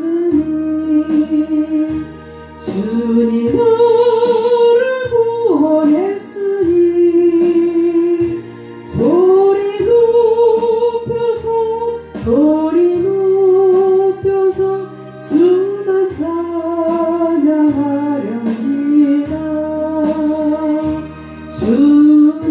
구원했으니 주님 너를 구원했으니 소리 높여서 주만 찬양하렵니다. 주님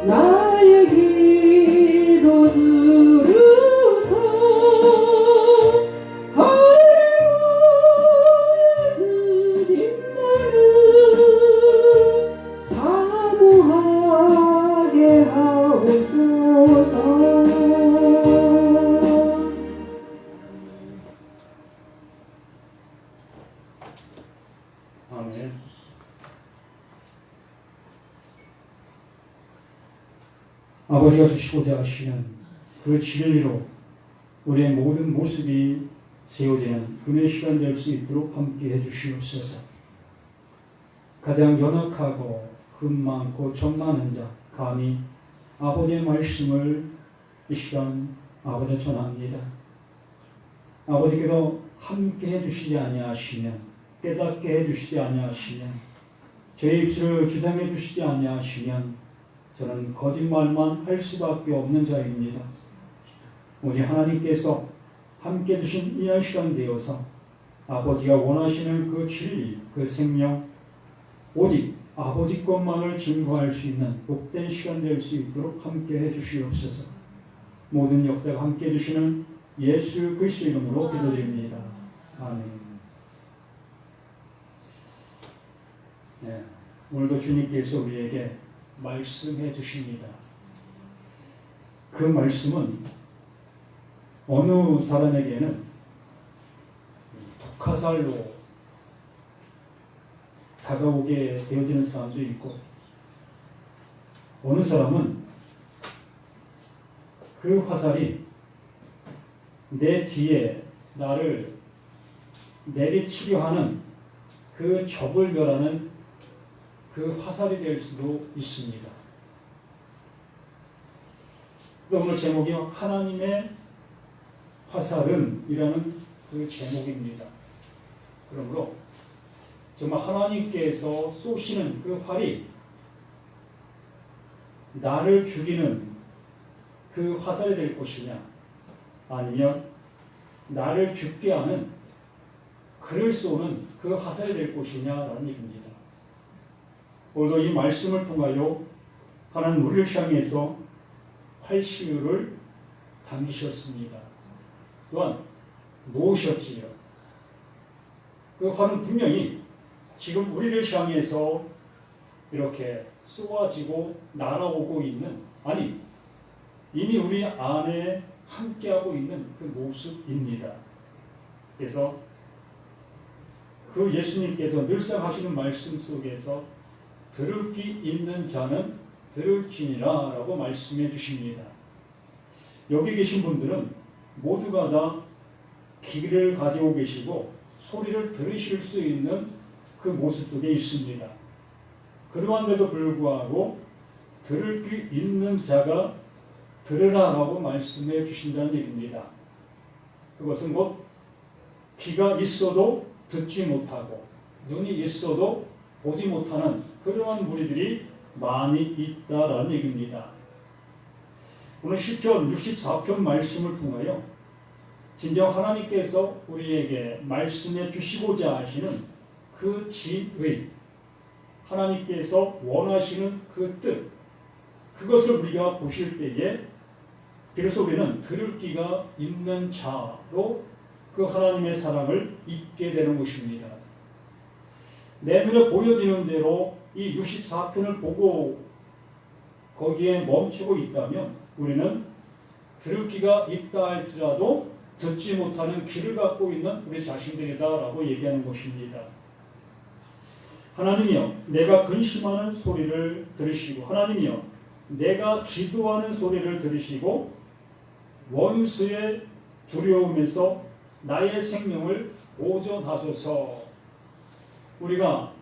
나의 기도 들으소. 할렐루야 주님 나를 사모하게 하옵소서. 아멘. 아버지가 주시고자 하시는 그 진리로 우리의 모든 모습이 세워지는 은혜의 시간 될 수 있도록 함께 해주시옵소서. 가장 연약하고 흠 많고 점 많은 자 감히 아버지의 말씀을 이 시간 아버지 전합니다. 아버지께서 함께 해주시지 아니하시면, 깨닫게 해주시지 아니하시면, 저의 입술을 주장해 주시지 아니하시면 저는 거짓말만 할 수밖에 없는 자입니다. 오직 하나님께서 함께 주신 이 시간 되어서 아버지가 원하시는 그 진리, 그 생명, 오직 아버지 것만을 증거할 수 있는 복된 시간 될 수 있도록 함께 해주시옵소서. 모든 역사가 함께 해주시는 예수 그리스도 이름으로 기도드립니다. 아멘. 네, 오늘도 주님께서 우리에게 말씀해 주십니다. 그 말씀은 어느 사람에게는 독화살로 다가오게 되어지는 사람도 있고, 어느 사람은 그 화살이 내 뒤에 나를 내리치려 하는 그 적을 멸하는 그 화살이 될 수도 있습니다. 오늘 제목이 하나님의 화살은 이라는 그 제목입니다. 그러므로 정말 하나님께서 쏘시는 그 활이 나를 죽이는 그 화살이 될 것이냐, 아니면 나를 죽게 하는 그를 쏘는 그 화살이 될 것이냐라는 얘기입니다. 오늘도 이 말씀을 통하여 하나님 우리를 향해서 활시위를 당기셨습니다. 또한 놓으셨지요. 그 활은 분명히 지금 우리를 향해서 이렇게 쏘아지고 날아오고 있는, 아니 이미 우리 안에 함께하고 있는 그 모습입니다. 그래서 그 예수님께서 늘상 하시는 말씀 속에서 들을 귀 있는 자는 들을지니라 라고 말씀해 주십니다. 여기 계신 분들은 모두가 다 귀를 가지고 계시고 소리를 들으실 수 있는 그 모습 속에 있습니다. 그러한데도 불구하고 들을 귀 있는 자가 들으라 라고 말씀해 주신다는 얘기입니다. 그것은 곧 귀가 있어도 듣지 못하고 눈이 있어도 보지 못하는 그러한 무리들이 많이 있다라는 얘기입니다. 오늘 시편 64편 말씀을 통하여 진정 하나님께서 우리에게 말씀해 주시고자 하시는 그 진의, 하나님께서 원하시는 그 뜻, 그것을 우리가 보실 때에 비로소 우리는 들을 귀가 있는 자로 그 하나님의 사랑을 잊게 되는 것입니다. 내 눈에 보여지는 대로 이 64편을 보고 거기에 멈추고 있다면 우리는 들을 귀가 있다 할지라도 듣지 못하는 귀를 갖고 있는 우리 자신들이다라고 얘기하는 것입니다. 하나님이여 내가 근심하는 소리를 들으시고, 하나님이여 내가 기도하는 소리를 들으시고 원수의 두려움에서 나의 생명을 보존하소서. 우리가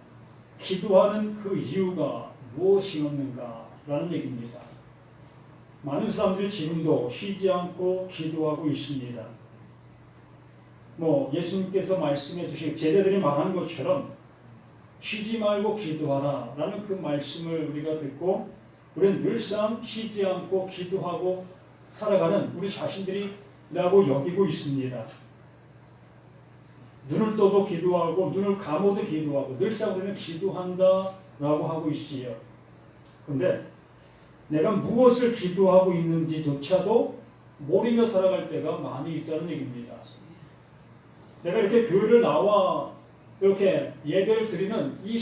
기도하는 그 이유가 무엇이었는가 라는 얘기입니다. 많은 사람들이 지금도 쉬지 않고 기도하고 있습니다. 예수님께서 말씀해 주신 제자들이 말하는 것처럼 쉬지 말고 기도하라 라는 그 말씀을 우리가 듣고 우리는 늘상 쉬지 않고 기도하고 살아가는 우리 자신들이라고 여기고 있습니다. 눈을 떠도 기도하고 눈을 감아도 기도하고 늘상 우리는 기도한다 라고 하고 있지요. 그런데 내가 무엇을 기도하고 있는지조차도 모르며 살아갈 때가 많이 있다는 얘기입니다. 내가 이렇게 교회를 나와 이렇게 예배를 드리는 이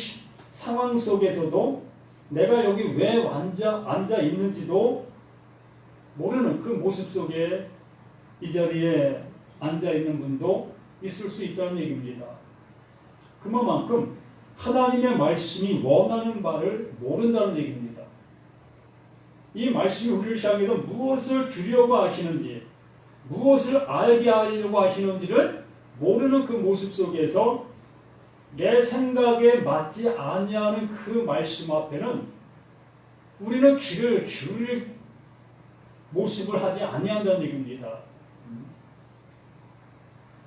상황 속에서도 내가 여기 왜 앉아 있는지도 모르는 그 모습 속에 이 자리에 앉아 있는 분도 있을 수 있다는 얘기입니다. 그만큼 하나님의 말씀이 원하는 바를 모른다는 얘기입니다. 이 말씀이 우리를 향해서 무엇을 주려고 하시는지, 무엇을 알게 하려고 하시는지를 모르는 그 모습 속에서 내 생각에 맞지 아니하는 그 말씀 앞에는 우리는 귀를 기울일 모습을 하지 아니한다는 얘기입니다.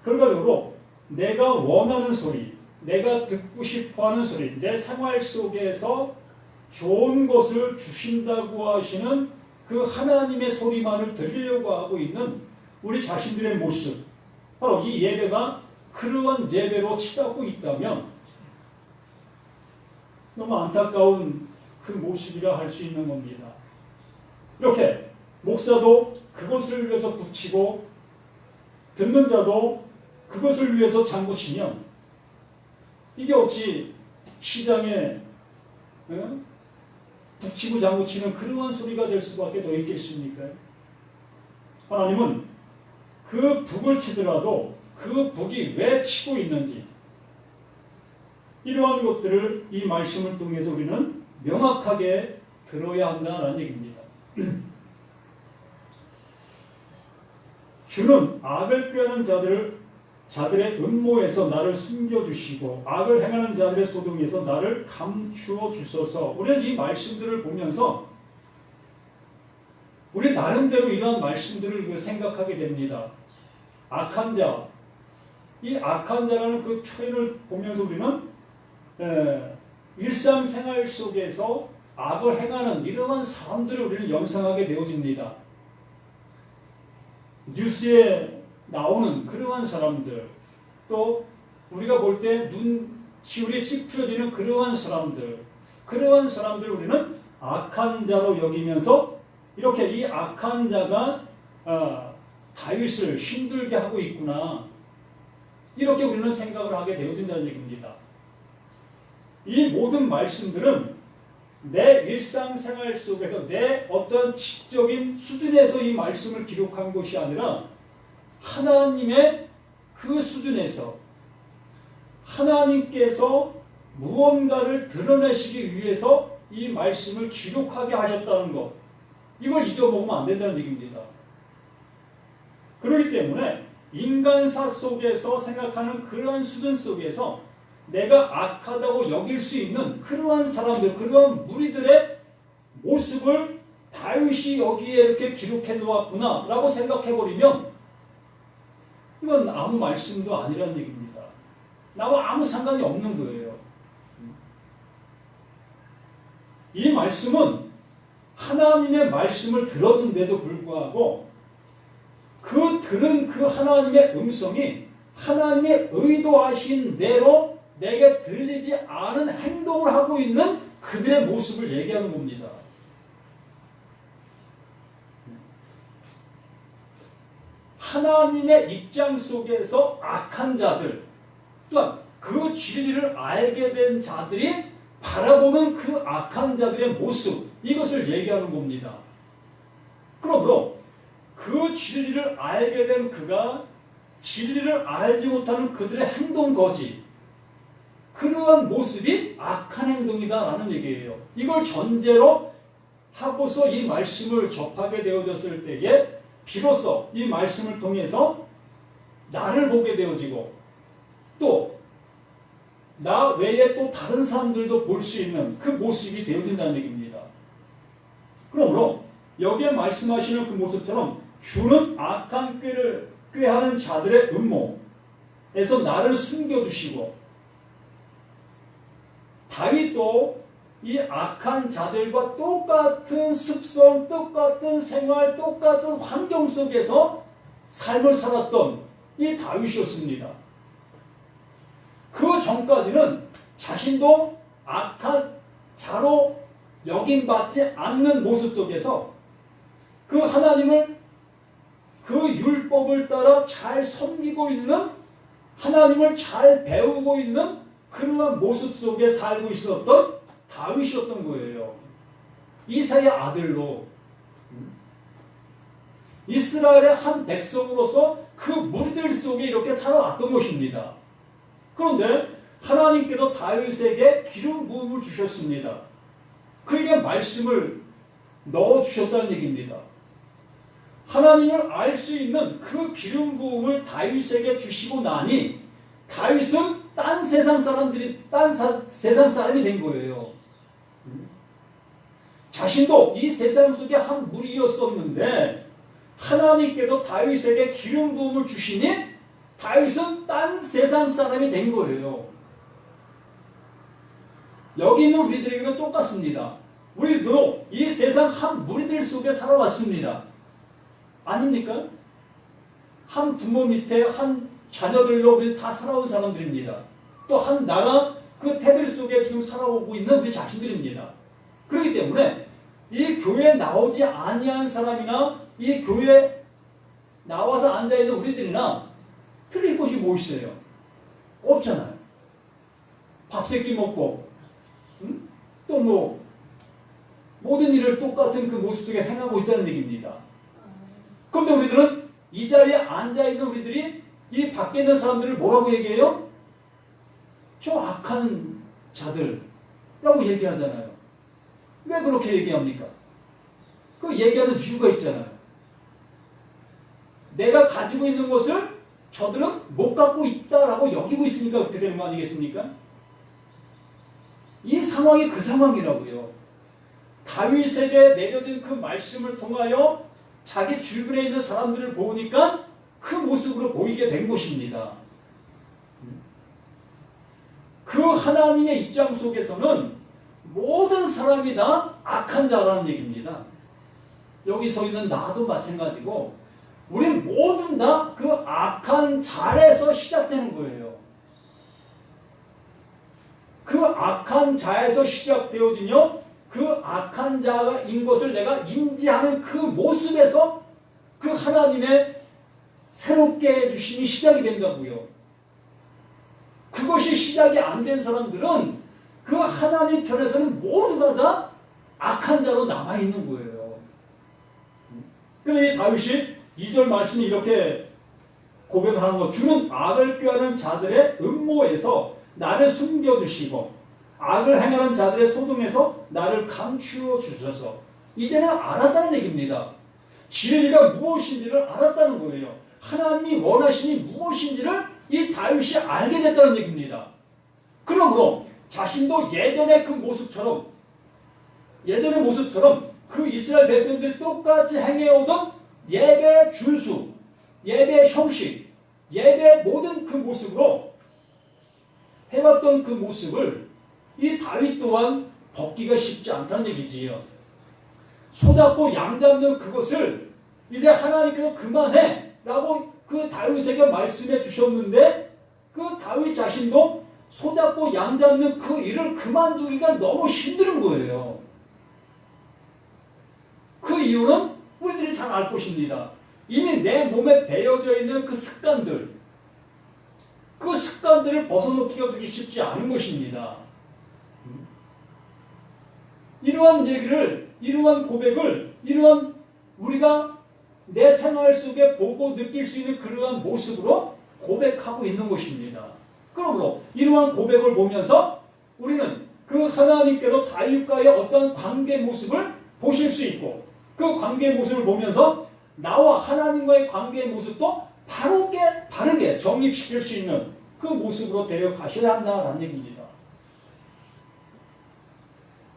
결과적으로 내가 원하는 소리, 내가 듣고 싶어하는 소리, 내 생활 속에서 좋은 것을 주신다고 하시는 그 하나님의 소리만을 들으려고 하고 있는 우리 자신들의 모습, 바로 이 예배가 그러한 예배로 치닫고 있다면 너무 안타까운 그 모습이라 할 수 있는 겁니다. 이렇게 목사도 그것을 위해서 붙이고 듣는 자도 그것을 위해서 장구치면 이게 어찌 시장에 붙이고 장구치는 그러한 소리가 될 수밖에 더 있겠습니까? 하나님은 그 북을 치더라도 그 북이 왜 치고 있는지 이러한 것들을 이 말씀을 통해서 우리는 명확하게 들어야 한다는 얘기입니다. 주는 악을 꾀하는 자들의 음모에서 나를 숨겨주시고 악을 행하는 자들의 소동에서 나를 감추어 주소서. 우리는 이 말씀들을 보면서 우리 나름대로 이러한 말씀들을 생각하게 됩니다. 악한 자, 이 악한 자라는 그 표현을 보면서 우리는 일상생활 속에서 악을 행하는 이러한 사람들을 우리는 연상하게 되어집니다. 뉴스에 나오는 그러한 사람들, 또 우리가 볼 때 눈시울이 찌푸려지는 그러한 사람들을 우리는 악한 자로 여기면서 이렇게 이 악한 자가 다윗을 힘들게 하고 있구나, 이렇게 우리는 생각을 하게 되어진다는 얘기입니다. 이 모든 말씀들은 내 일상생활 속에서 내 어떤 지적인 수준에서 이 말씀을 기록한 것이 아니라 하나님의 그 수준에서 하나님께서 무언가를 드러내시기 위해서 이 말씀을 기록하게 하셨다는 것, 이걸 잊어먹으면 안 된다는 얘기입니다. 그렇기 때문에 인간사 속에서 생각하는 그러한 수준 속에서 내가 악하다고 여길 수 있는 그러한 사람들, 그러한 무리들의 모습을 다윗이 여기에 이렇게 기록해 놓았구나 라고 생각해버리면 이건 아무 말씀도 아니라는 얘기입니다. 나와 아무 상관이 없는 거예요. 이 말씀은 하나님의 말씀을 들었는데도 불구하고 그 들은 그 하나님의 음성이 하나님의 의도하신 대로 내게 들리지 않은 행동을 하고 있는 그들의 모습을 얘기하는 겁니다. 하나님의 입장 속에서 악한 자들, 또한 그 진리를 알게 된 자들이 바라보는 그 악한 자들의 모습, 이것을 얘기하는 겁니다. 그러므로 그 진리를 알게 된 그가 진리를 알지 못하는 그들의 행동 거지, 그러한 모습이 악한 행동이다라는 얘기예요. 이걸 전제로 하고서 이 말씀을 접하게 되어졌을 때에 비로소 이 말씀을 통해서 나를 보게 되어지고 또 나 외에 또 다른 사람들도 볼 수 있는 그 모습이 되어진다는 얘기입니다. 그러므로 여기에 말씀하시는 그 모습처럼 주는 악한 꾀를 꾀하는 자들의 음모에서 나를 숨겨두시고, 다윗도 이 악한 자들과 똑같은 습성, 똑같은 생활, 똑같은 환경 속에서 삶을 살았던 이 다윗이었습니다. 그 전까지는 자신도 악한 자로 여김받지 않는 모습 속에서 그 하나님을, 그 율법을 따라 잘 섬기고 있는, 하나님을 잘 배우고 있는 그러한 모습 속에 살고 있었던 다윗이었던 거예요. 이새의 아들로 이스라엘의 한 백성으로서 그 무리들 속에 이렇게 살아왔던 것입니다. 그런데 하나님께서 다윗에게 기름 부음을 주셨습니다. 그에게 말씀을 넣어주셨다는 얘기입니다. 하나님을 알 수 있는 그 기름 부음을 다윗에게 주시고 나니 다윗은 딴 세상 사람이 된 거예요. 자신도 이 세상 속의 한 무리였었는데 하나님께서 다윗에게 기름 부음을 주시니 다윗은 딴 세상 사람이 된 거예요. 여기 있는 우리들에게도 똑같습니다. 우리도 이 세상 한 무리들 속에 살아왔습니다. 아닙니까? 한 부모 밑에 한 자녀들로 우리 다 살아온 사람들입니다. 또 한 나라 그 테두리 속에 지금 살아오고 있는 우리 자신들입니다. 그렇기 때문에 이 교회에 나오지 아니한 사람이나 이 교회에 나와서 앉아있는 우리들이나 틀릴 것이 뭐 있어요? 없잖아요. 밥 세끼 먹고 또 뭐 모든 일을 똑같은 그 모습 속에 행하고 있다는 얘기입니다. 그런데 우리들은 이 자리에 앉아있는 우리들이 이 밖에 있는 사람들을 뭐라고 얘기해요? 저 악한 자들라고 얘기하잖아요. 왜 그렇게 얘기합니까? 그 얘기하는 이유가 있잖아요. 내가 가지고 있는 것을 저들은 못 갖고 있다라고 여기고 있으니까 그렇게 되는 거 아니겠습니까? 이 상황이 그 상황이라고요. 다윗에게 내려진 그 말씀을 통하여 자기 주변에 있는 사람들을 보니까 그 모습으로 보이게 된 것입니다. 그 하나님의 입장 속에서는 모든 사람이 다 악한 자라는 얘기입니다. 여기 서 있는 나도 마찬가지고 우리 모든 다 그 악한 자에서 시작되는 거예요. 그 악한 자에서 시작되어지며 그 악한 자인 것을 내가 인지하는 그 모습에서 그 하나님의 새롭게 해주심이 시작이 된다고요. 그것이 시작이 안 된 사람들은 그 하나님 편에서는 모두가 다 악한 자로 남아있는 거예요. 그런데 이 다윗이 2절 말씀이 이렇게 고백을 하는 것. 주는 악을 꾀하는 자들의 음모에서 나를 숨겨주시고 악을 행하는 자들의 소동에서 나를 감추어 주셔서. 이제는 알았다는 얘기입니다. 진리가 무엇인지를 알았다는 거예요. 하나님이 원하시니 무엇인지를 이 다윗이 알게 됐다는 얘기입니다. 그러므로 자신도 예전의 그 모습처럼, 예전의 모습처럼 그 이스라엘 백성들이 똑같이 행해오던 예배 준수, 예배 형식, 예배 모든 그 모습으로 해왔던 그 모습을 이 다윗 또한 벗기가 쉽지 않다는 얘기지요. 소잡고 양 잡는 그것을 이제 하나님께서 그만해 라고 그 다윗에게 말씀해 주셨는데 그 다윗 자신도 소잡고 양 잡는 그 일을 그만두기가 너무 힘든 거예요. 그 이유는 우리들이 잘 알 것입니다. 이미 내 몸에 배어져 있는 그 습관들, 그 습관들을 벗어놓기가 그렇게 쉽지 않은 것입니다. 이러한 얘기를, 이러한 고백을, 이러한 우리가 내 생활 속에 보고 느낄 수 있는 그러한 모습으로 고백하고 있는 것입니다. 그러므로 이러한 고백을 보면서 우리는 그 하나님께서 다윗과의 어떤 관계 모습을 보실 수 있고 그 관계의 모습을 보면서 나와 하나님과의 관계의 모습도 바르게 정립시킬 수 있는 그 모습으로 되어 가셔야 한다는 얘기입니다.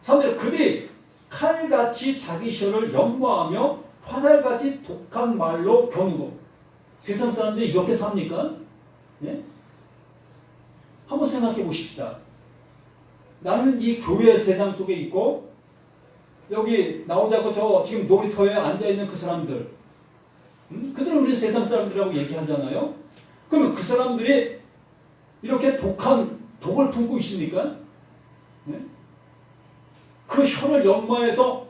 사람들이 그들이 칼같이 자기 혀를 연마하며 화살같이 독한 말로 겨누고. 세상 사람들이 이렇게 삽니까? 예? 한번 생각해 보십시다. 나는 이 교회 세상 속에 있고 여기 나오지 않고 저 지금 놀이터에 앉아있는 그 사람들, 그들은 우리 세상 사람들이라고 얘기하잖아요. 그러면 그 사람들이 이렇게 독을 품고 있습니까? 네? 그 혀를 연마해서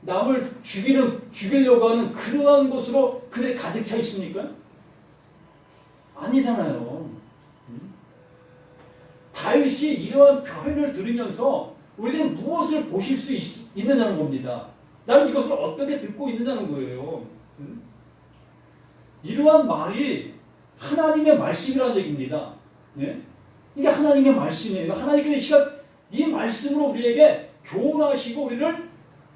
남을 죽이려고 하는 그러한 것으로 그들이 가득 차 있습니까? 아니잖아요. 다윗이 이러한 표현을 들으면서 우리들은 무엇을 보실 수 있느냐는 겁니다. 나는 이것을 어떻게 듣고 있느냐는 거예요. 이러한 말이 하나님의 말씀이라는 얘기입니다. 예? 이게 하나님의 말씀이에요. 하나님께서 이 말씀으로 우리에게 교훈하시고 우리를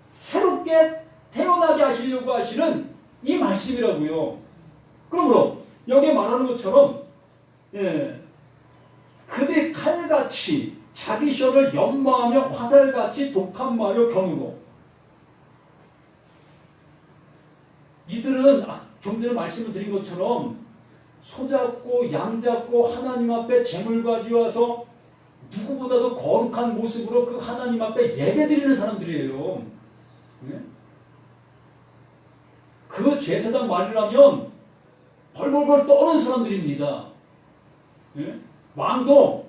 새롭게 태어나게 하시려고 하시는 이 말씀이라고요. 그러므로 여기에 말하는 것처럼 그들이 칼같이 자기 혀를 연마하며 화살같이 독한 말로 겨누고. 이들은 좀 전에 말씀을 드린 것처럼 소잡고 양잡고 하나님 앞에 제물 가져와서 누구보다도 거룩한 모습으로 그 하나님 앞에 예배드리는 사람들이에요. 네? 그 제사장 말이라면 벌벌벌 떠는 사람들입니다. 네? 왕도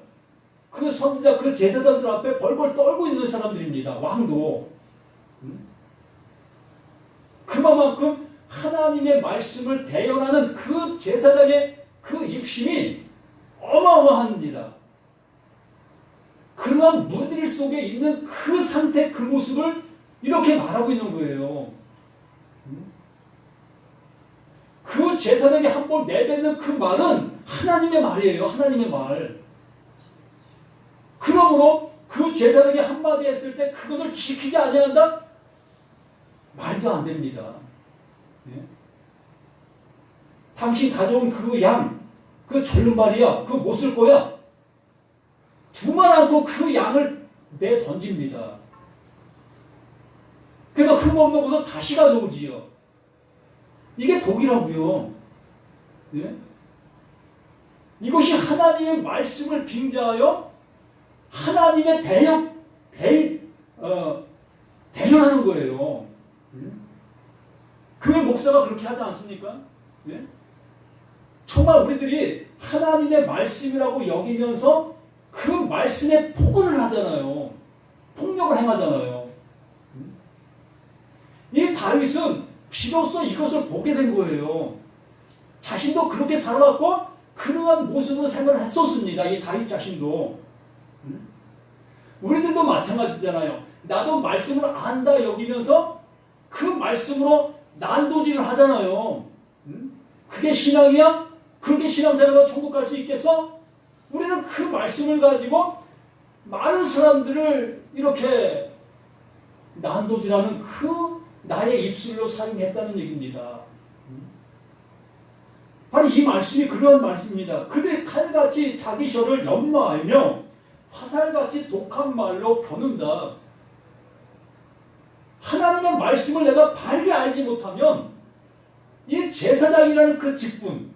그 선지자 그 제사장들 앞에 벌벌 떨고 있는 사람들입니다. 왕도. 그만큼 하나님의 말씀을 대연하는 그 제사장의 그 입심이 어마어마합니다. 그러한 무리들 속에 있는 그 상태, 그 모습을 이렇게 말하고 있는 거예요. 그 제사장이 한번 내뱉는 그 말은 하나님의 말이에요. 하나님의 말. 그러므로 그 제사장이 한마디 했을 때 그것을 지키지 아니한다? 말도 안 됩니다. 예? 당신 가져온 그 양, 그 절름발이야, 그거 못 쓸 거야. 두말 않고 그 양을 내던집니다. 그래서 흠없는 것을 다시 가져오지요. 이게 독이라고요. 예? 이것이 하나님의 말씀을 빙자하여 하나님의 대연하는 거예요. 교회 목사가 그렇게 하지 않습니까? 예? 정말 우리들이 하나님의 말씀이라고 여기면서 그 말씀에 폭언을 하잖아요. 폭력을 행하잖아요. 이 다윗은 비로소 이것을 보게 된 거예요. 자신도 그렇게 살아왔고 그러한 모습으로 생각을 했었습니다. 이 다윗 자신도. 우리들도 마찬가지잖아요. 나도 말씀을 안다 여기면서 그 말씀으로 난도질을 하잖아요. 그게 신앙이야? 그렇게 신앙생활로 천국 갈 수 있겠어? 우리는 그 말씀을 가지고 많은 사람들을 이렇게 난도질하는 그 나의 입술로 사용했다는 얘기입니다. 바로 이 말씀이 그러한 말씀입니다. 그들이 칼같이 자기 혀를 연마하며 화살같이 독한 말로 겨눈다. 하나님의 말씀을 내가 바르게 알지 못하면 이 제사장이라는 그 직분,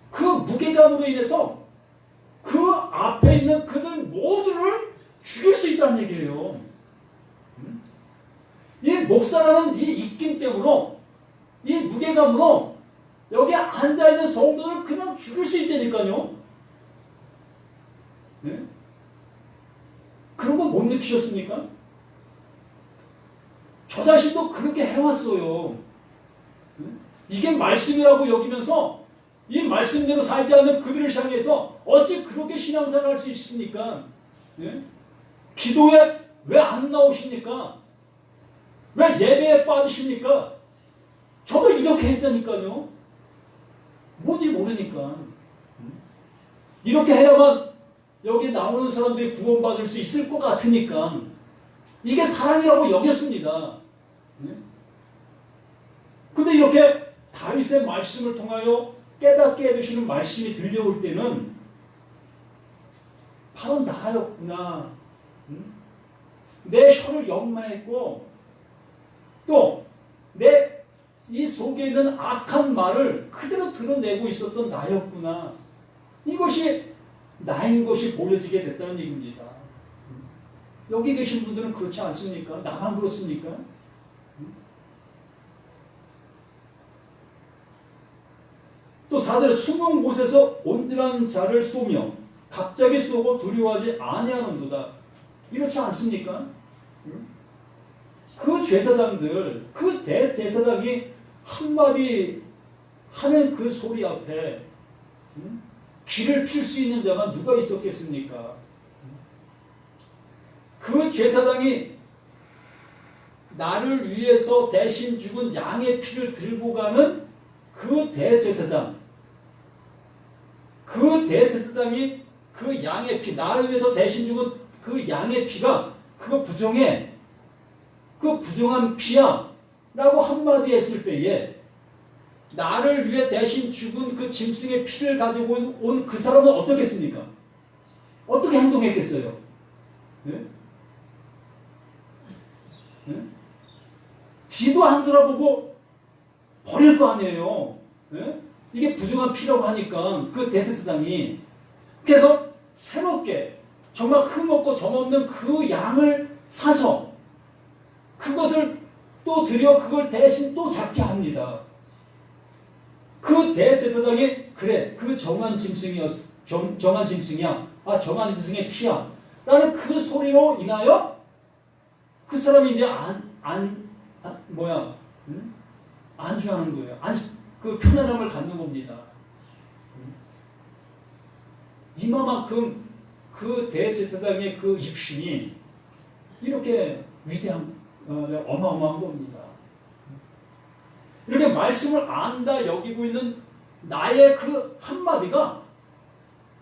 그 무게감으로 인해서 그 앞에 있는 그들 모두를 죽일 수 있다는 얘기예요. 이 목사라는 이 입김 때문에 이 무게감으로 여기에 앉아있는 성도를 그냥 죽일 수 있다니까요. 네? 그런 거 못 느끼셨습니까? 저 자신도 그렇게 해왔어요. 이게 말씀이라고 여기면서 이 말씀대로 살지 않는 그들을 향해서 어찌 그렇게 신앙생활 할 수 있습니까? 네? 기도에 왜 안 나오십니까? 왜 예배에 빠지십니까? 저도 이렇게 했다니까요. 뭔지 모르니까. 이렇게 해야만 여기 나오는 사람들이 구원받을 수 있을 것 같으니까 이게 사랑이라고 여겼습니다. 근데 이렇게 다윗의 말씀을 통하여 깨닫게 해주시는 말씀이 들려올 때는 바로 나였구나. 내 혀를 연마했고 또 내 이 속에 있는 악한 말을 그대로 드러내고 있었던 나였구나. 이것이 나인 것이 보여지게 됐다는 얘기입니다. 여기 계신 분들은 그렇지 않습니까? 나만 그렇습니까? 또 4절 숨은 곳에서 온전한 자를 쏘며 갑자기 쏘고 두려워하지 아니하는도다. 이렇지 않습니까? 그 제사장들, 그 대제사장이 한마디 하는 그 소리 앞에 귀를 필 수 있는 자가 누가 있었겠습니까? 그 제사장이 나를 위해서 대신 죽은 양의 피를 들고 가는 그 대제사장, 그 대제사장이 그 양의 피, 나를 위해서 대신 죽은 그 양의 피가 그거 부정해. 그 부정한 피야 라고 한마디 했을 때에 나를 위해 대신 죽은 그 짐승의 피를 가지고 온 그 사람은 어떻겠습니까? 어떻게 행동했겠어요? 네? 네? 뒤도 안 돌아보고 버릴 거 아니에요. 네? 이게 부정한 피라고 하니까 그 대제사장이 그래서 새롭게 정말 흠없고 점없는 그 양을 사서 그것을 또 들여 그걸 대신 또 잡게 합니다. 그 대제사장이 그래 그 정한 짐승이야. 정한 짐승의 피야. 라는 그 소리로 인하여 그 사람이 이제 안주하는 거예요. 그 편안함을 갖는 겁니다. 이만큼 그 대제사장의 그 입신이 이렇게 위대한 어마어마한 겁니다. 이렇게 말씀을 안다 여기고 있는 나의 그 한마디가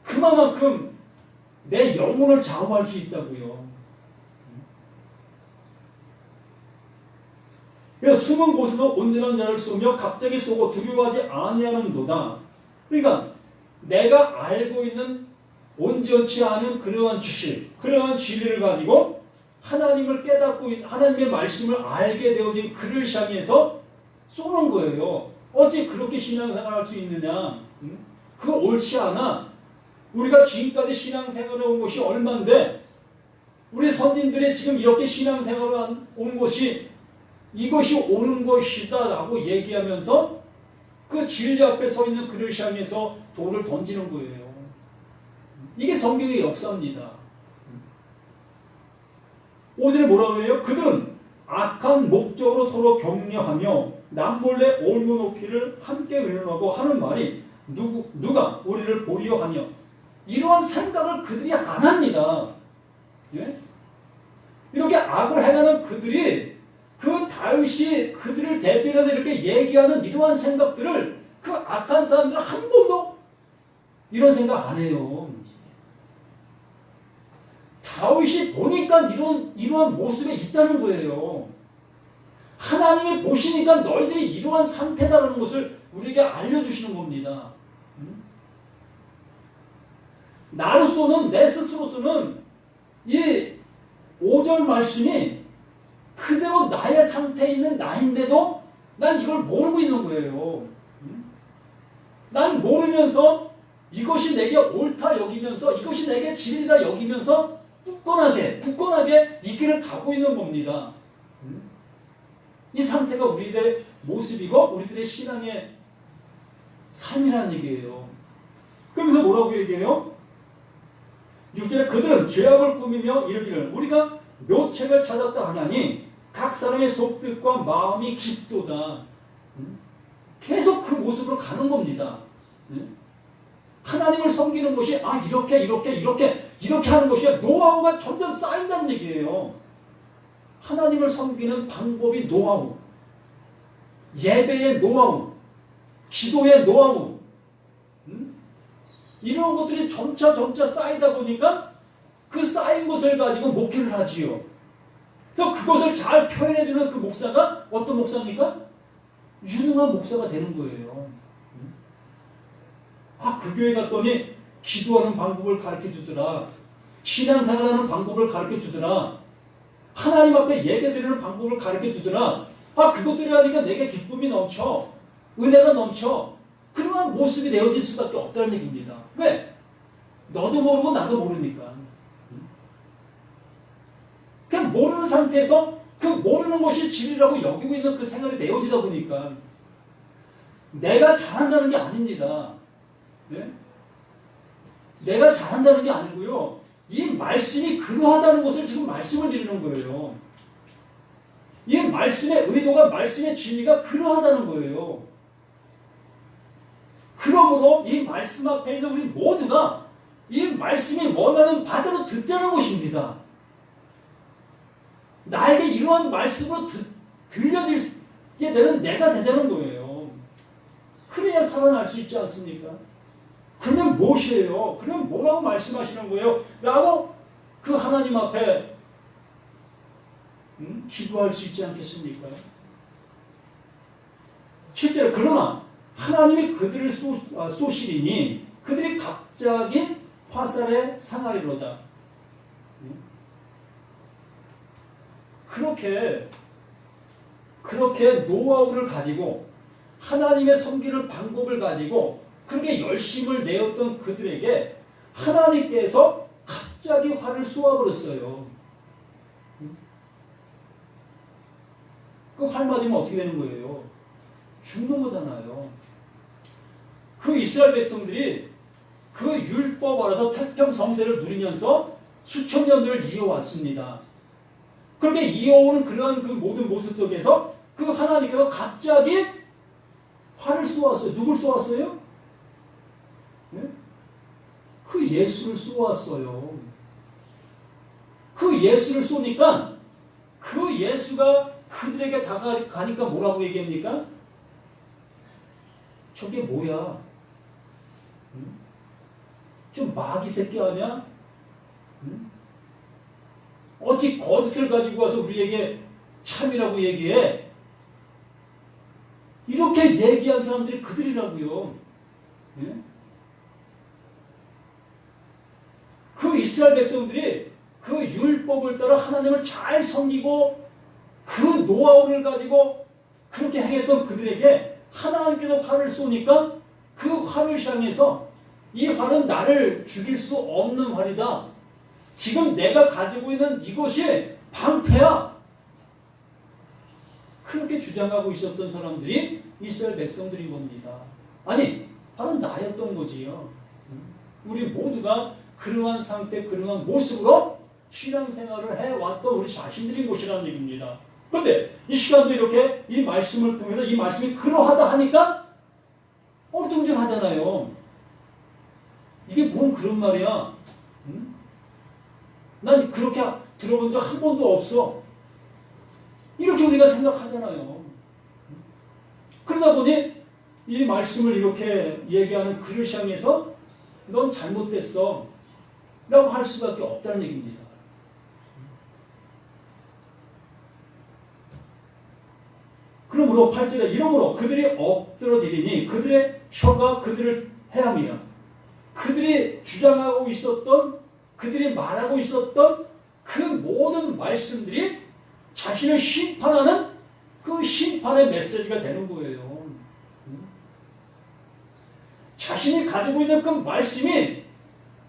그만큼 내 영혼을 좌우할 수 있다고요. 그래서 숨은 곳에서 온전한 자를 쏘며 갑자기 쏘고 두려워하지 아니하는도다. 그러니까 내가 알고 있는 온전치 않은 그러한 지식, 그러한 진리를 가지고 하나님을 깨닫고 하나님의 말씀을 알게 되어진 그를 향해서 쏘는 거예요. 어찌 그렇게 신앙생활할 수 있느냐? 그거 옳지 않아. 우리가 지금까지 신앙생활을 온 것이 얼만데 우리 선진들이 지금 이렇게 신앙생활을 온 것이 이것이 옳은 것이다 라고 얘기하면서 그 진리 앞에 서 있는 그를 향해서 돌을 던지는 거예요. 이게 성경의 역사입니다. 5절에 뭐라고 해요? 그들은 악한 목적으로 서로 격려하며 남몰래 올무 높이를 함께 의논하고 하는 말이 누가 우리를 보리려 하며 이러한 생각을 그들이 안 합니다. 예? 이렇게 악을 행하는 그들이 그 다윗이 그들을 대변해서 이렇게 얘기하는 이러한 생각들을 그 악한 사람들은 한 번도 이런 생각 안 해요. 다윗이 보니까 이러한 모습에 있다는 거예요. 하나님이 보시니까 너희들이 이러한 상태다라는 것을 우리에게 알려주시는 겁니다. 나로서는 내 스스로서는 이 5절 말씀이 그대로 나의 상태에 있는 나인데도 난 이걸 모르고 있는 거예요. 난 모르면서 이것이 내게 옳다 여기면서 이것이 내게 진리다 여기면서 굳건하게 이 길을 가고 있는 겁니다. 이 상태가 우리들의 모습이고 우리들의 신앙의 삶이라는 얘기예요. 그러면서 뭐라고 얘기해요? 6절에 그들은 죄악을 꾸미며 이르기를 우리가 묘책을 찾았다 하나니 각 사람의 속뜻과 마음이 깊도다. 계속 그 모습으로 가는 겁니다. 하나님을 섬기는 것이 이렇게 하는 것이 노하우가 점점 쌓인다는 얘기예요. 하나님을 섬기는 방법이 노하우, 예배의 노하우, 기도의 노하우, 이런 것들이 점차 쌓이다 보니까 그 쌓인 것을 가지고 목회를 하지요. 또 그것을 잘 표현해주는 그 목사가 어떤 목사입니까? 유능한 목사가 되는 거예요. 그 교회 갔더니 기도하는 방법을 가르쳐 주더라. 신앙생활하는 방법을 가르쳐 주더라. 하나님 앞에 예배드리는 방법을 가르쳐 주더라. 그것들이 하니까 내게 기쁨이 넘쳐. 은혜가 넘쳐. 그러한 모습이 되어질 수밖에 없다는 얘기입니다. 왜? 너도 모르고 나도 모르니까. 그냥 모르는 상태에서 그 모르는 것이 진리라고 여기고 있는 그 생활이 되어지다 보니까 내가 잘한다는 게 아닙니다. 네? 내가 잘한다는 게 아니고요. 이 말씀이 그러하다는 것을 지금 말씀을 드리는 거예요. 이 말씀의 의도가, 말씀의 진리가 그러하다는 거예요. 그러므로 이 말씀 앞에 있는 우리 모두가 이 말씀이 원하는 바대로 듣자는 것입니다. 나에게 이러한 말씀으로 들려지게 되는 내가 되자는 거예요. 그래야 살아날 수 있지 않습니까? 그러면 무엇이에요? 그러면 뭐라고 말씀하시는 거예요? 라고 그 하나님 앞에 기도할 수 있지 않겠습니까? 실제로 그러나 하나님이 그들을 쏘시리니 그들이 갑자기 화살에 상하리로다. 그렇게 노하우를 가지고 하나님의 섬기는 방법을 가지고 그렇게 열심을 내었던 그들에게 하나님께서 갑자기 화를 쏘아버렸어요. 그 활 맞으면 어떻게 되는 거예요? 죽는 거잖아요. 그 이스라엘 백성들이 그 율법 아래서 태평성대를 누리면서 수천 년들을 이어왔습니다. 그렇게 이어오는 그러한 그 모든 모습 속에서 그 하나님께서 갑자기 화를 쏘았어요. 누굴 쏘았어요? 네? 그 예수를 쏘았어요. 그 예수를 쏘니까 그 예수가 그들에게 다가가니까 뭐라고 얘기합니까? 저게 뭐야? 좀 마귀 새끼 아니야? 어찌 거짓을 가지고 와서 우리에게 참이라고 얘기해? 이렇게 얘기한 사람들이 그들이라고요. 예? 그 이스라엘 백성들이 그 율법을 따라 하나님을 잘 섬기고 그 노하우를 가지고 그렇게 행했던 그들에게 하나님께서 화를 쏘니까 그 화를 향해서 이 화는 나를 죽일 수 없는 활이다. 지금 내가 가지고 있는 이것이 방패야. 그렇게 주장하고 있었던 사람들이 이스라엘 백성들인 겁니다. 아니, 바로 나였던 거지요. 우리 모두가 그러한 상태, 그러한 모습으로 신앙생활을 해왔던 우리 자신들인 것이라는 얘기입니다. 그런데 이 시간도 이렇게 이 말씀을 통해서 이 말씀이 그러하다 하니까 엉뚱증하잖아요. 이게 뭔 그런 말이야? 난 그렇게 들어본 적 한 번도 없어. 이렇게 우리가 생각하잖아요. 그러다 보니 이 말씀을 이렇게 얘기하는 그를 향해서 넌 잘못됐어 라고 할 수밖에 없다는 얘기입니다. 그러므로 8절에 이러므로 그들이 엎드러지리니 그들의 혀가 그들을 해함이라. 그들이 주장하고 있었던, 그들이 말하고 있었던 그 모든 말씀들이 자신을 심판하는 그 심판의 메시지가 되는 거예요. 자신이 가지고 있는 그 말씀이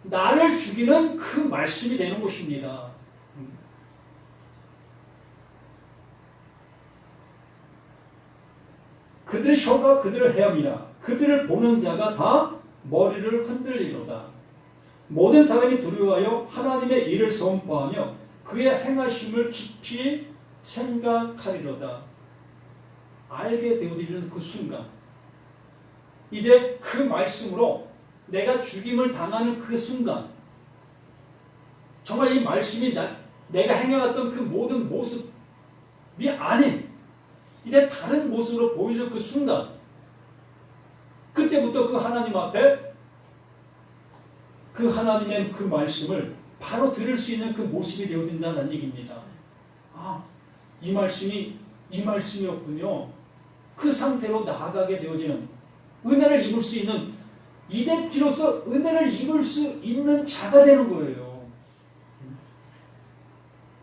나를 죽이는 그 말씀이 되는 것입니다. 그들의 혀가 그들을 헤엄이라. 그들을 보는 자가 다 머리를 흔들리로다. 모든 사람이 두려워하여 하나님의 일을 선포하며 그의 행하심을 깊이 생각하리로다. 알게 되어지는 그 순간, 이제 그 말씀으로 내가 죽임을 당하는 그 순간, 정말 이 말씀이 내가 행해왔던 그 모든 모습이 아닌 이제 다른 모습으로 보이는 그 순간, 그때부터 그 하나님 앞에 그 하나님의 그 말씀을 바로 들을 수 있는 그 모습이 되어진다는 얘기입니다. 이 말씀이었군요. 그 상태로 나아가게 되어지는, 은혜를 입을 수 있는, 이제 비로소 은혜를 입을 수 있는 자가 되는 거예요.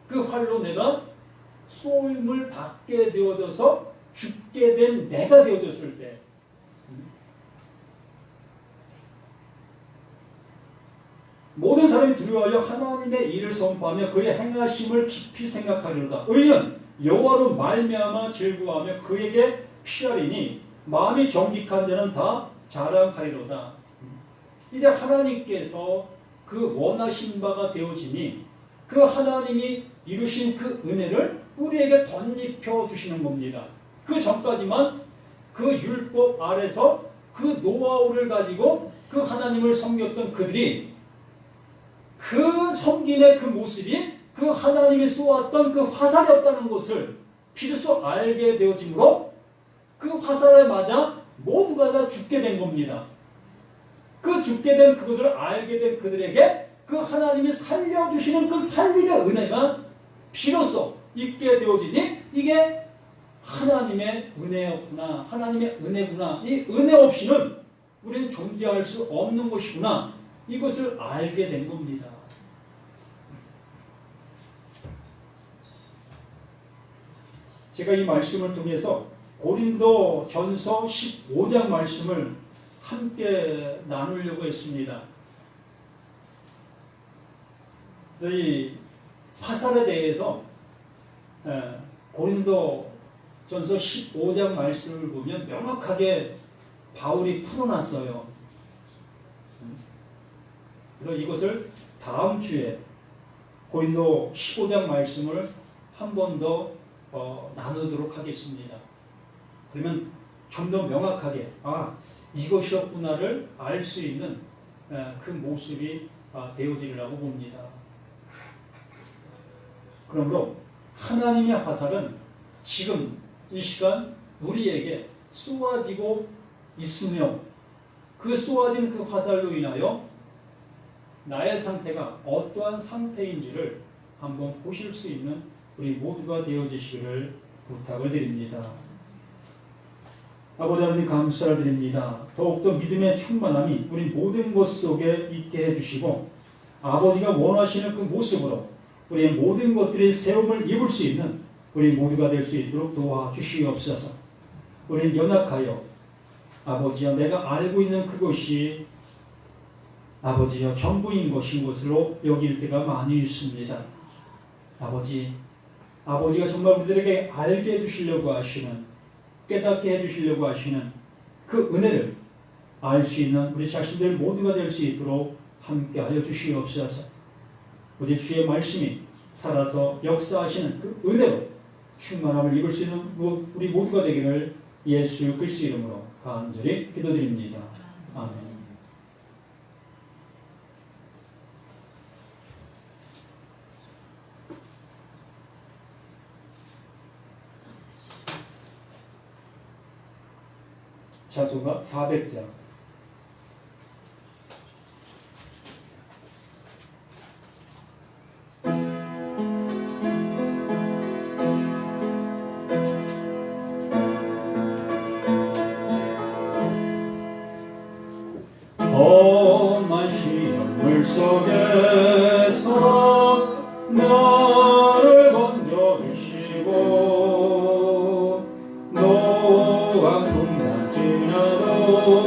그 그 활로 내가 쏘임을 받게 되어져서 죽게 된 내가 되어졌을 때 모든 사람이 두려워하여 하나님의 일을 선포하며 그의 행하심을 깊이 생각하리로다. 의인 여호와로 말미암아 즐거워하며 그에게 피하리니 마음이 정직한 자는 다 자랑하리로다. 이제 하나님께서 그 원하신 바가 되어지니 그 하나님이 이루신 그 은혜를 우리에게 덧입혀 주시는 겁니다. 그 전까지만 그 율법 아래서 그 노하우를 가지고 그 하나님을 섬겼던 그들이 그 섬김의 그 모습이 그 하나님이 쏘았던 그 화살이었다는 것을 비로소 알게 되어지므로 그 화살에 맞아 모두가 다 죽게 된 겁니다. 그 죽게 된 그것을 알게 된 그들에게 그 하나님이 살려주시는 그 살림의 은혜가 비로소 있게 되어지니 이게 하나님의 은혜였구나, 하나님의 은혜구나, 이 은혜 없이는 우리는 존재할 수 없는 것이구나, 이것을 알게 된 겁니다. 제가 이 말씀을 통해서 고린도 전서 15장 말씀을 함께 나누려고 했습니다. 이 화살에 대해서 고린도 전서 15장 말씀을 보면 명확하게 바울이 풀어놨어요. 그래서 이것을 다음 주에 고린도 15장 말씀을 한 번 더 나누도록 하겠습니다. 그러면 좀 더 명확하게 이것이었구나를 알 수 있는 그 모습이 되어지리라고 봅니다. 그러므로 하나님의 화살은 지금 이 시간 우리에게 쏘아지고 있으며 그 쏘아진 그 화살로 인하여 나의 상태가 어떠한 상태인지를 한번 보실 수 있는 우리 모두가 되어주시기를 부탁을 드립니다. 아버지 하나님 감사드립니다. 더욱더 믿음의 충만함이 우리 모든 것 속에 있게 해주시고 아버지가 원하시는 그 모습으로 우리의 모든 것들이 세움을 입을 수 있는 우리 모두가 될 수 있도록 도와주시옵소서. 우리는 연약하여 아버지여 내가 알고 있는 그것이 아버지여 전부인 것인 것으로 여길 때가 많이 있습니다. 아버지가 정말 우리들에게 알게 해주시려고 하시는, 깨닫게 해주시려고 하시는 그 은혜를 알 수 있는 우리 자신들 모두가 될 수 있도록 함께하여 주시옵소서. 우리 주의 말씀이 살아서 역사하시는 그 은혜로 충만함을 입을 수 있는 우리 모두가 되기를 예수 그리스도 이름으로 간절히 기도드립니다. 아멘. 자소가 400장. 험한 시험 물속에서 나를 건져주시고 노한 풍랑 지나도